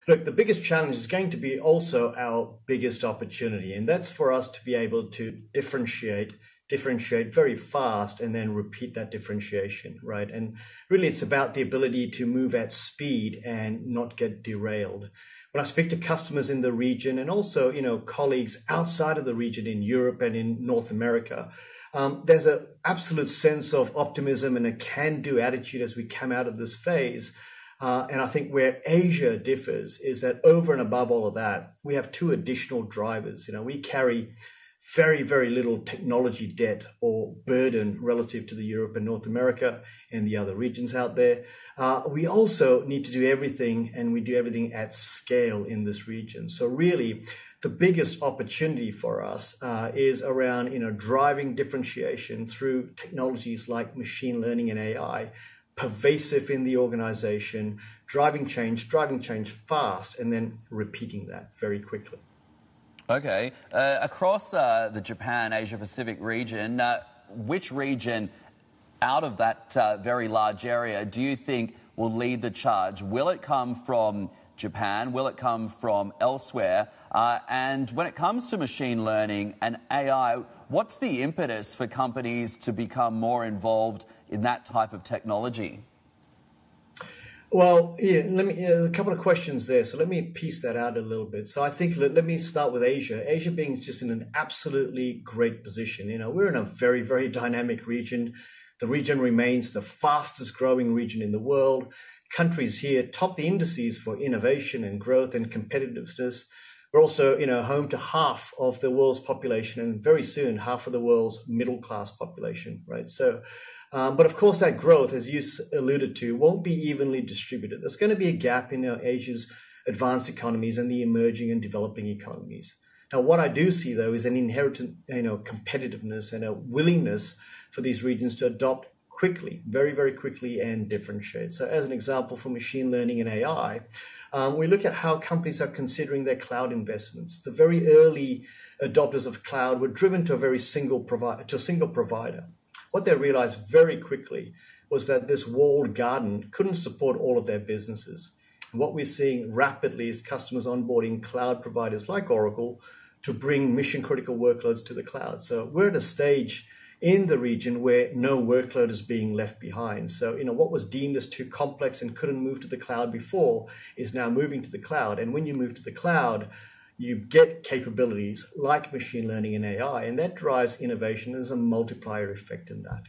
Look, the biggest challenge is going to be also our biggest opportunity, and that's for us to be able to differentiate very fast and then repeat that differentiation, right? And really it's about the ability to move at speed and not get derailed. When I speak to customers in the region and also, colleagues outside of the region in Europe and in North America, there's an absolute sense of optimism and a can-do attitude as we come out of this phase. And I think where Asia differs is that over and above all of that, we have two additional drivers. We carry very, very little technology debt or burden relative to the Europe and North America and the other regions out there. We also need to do everything, and we do everything at scale in this region. So really, the biggest opportunity for us is around driving differentiation through technologies like machine learning and AI, pervasive in the organization, driving change fast, and then repeating that very quickly. Okay. Across the Japan, Asia-Pacific region, which region out of that very large area do you think will lead the charge? Will it come from Japan? Will it come from elsewhere? And when it comes to machine learning and AI, what's the impetus for companies to become more involved in that type of technology? Well, yeah, a couple of questions there. So let me piece that out a little bit. So I think let me start with Asia. Asia being just in an absolutely great position. We're in a very, very dynamic region. The region remains the fastest growing region in the world. Countries here top the indices for innovation and growth and competitiveness. We're also, home to half of the world's population, and very soon half of the world's middle class population, right? So, but of course that growth, as you alluded to, won't be evenly distributed. There's going to be a gap in Asia's advanced economies and the emerging and developing economies. Now, what I do see though is an inherent, competitiveness and a willingness for these regions to adopt quickly, very, very quickly, and differentiate. So as an example for machine learning and AI, we look at how companies are considering their cloud investments. The very early adopters of cloud were driven to a single provider. What they realized very quickly was that this walled garden couldn't support all of their businesses. What we're seeing rapidly is customers onboarding cloud providers like Oracle to bring mission critical workloads to the cloud. So we're at a stage in the region where no workload is being left behind. So, what was deemed as too complex and couldn't move to the cloud before is now moving to the cloud. And when you move to the cloud, you get capabilities like machine learning and AI, and that drives innovation. There's a multiplier effect in that.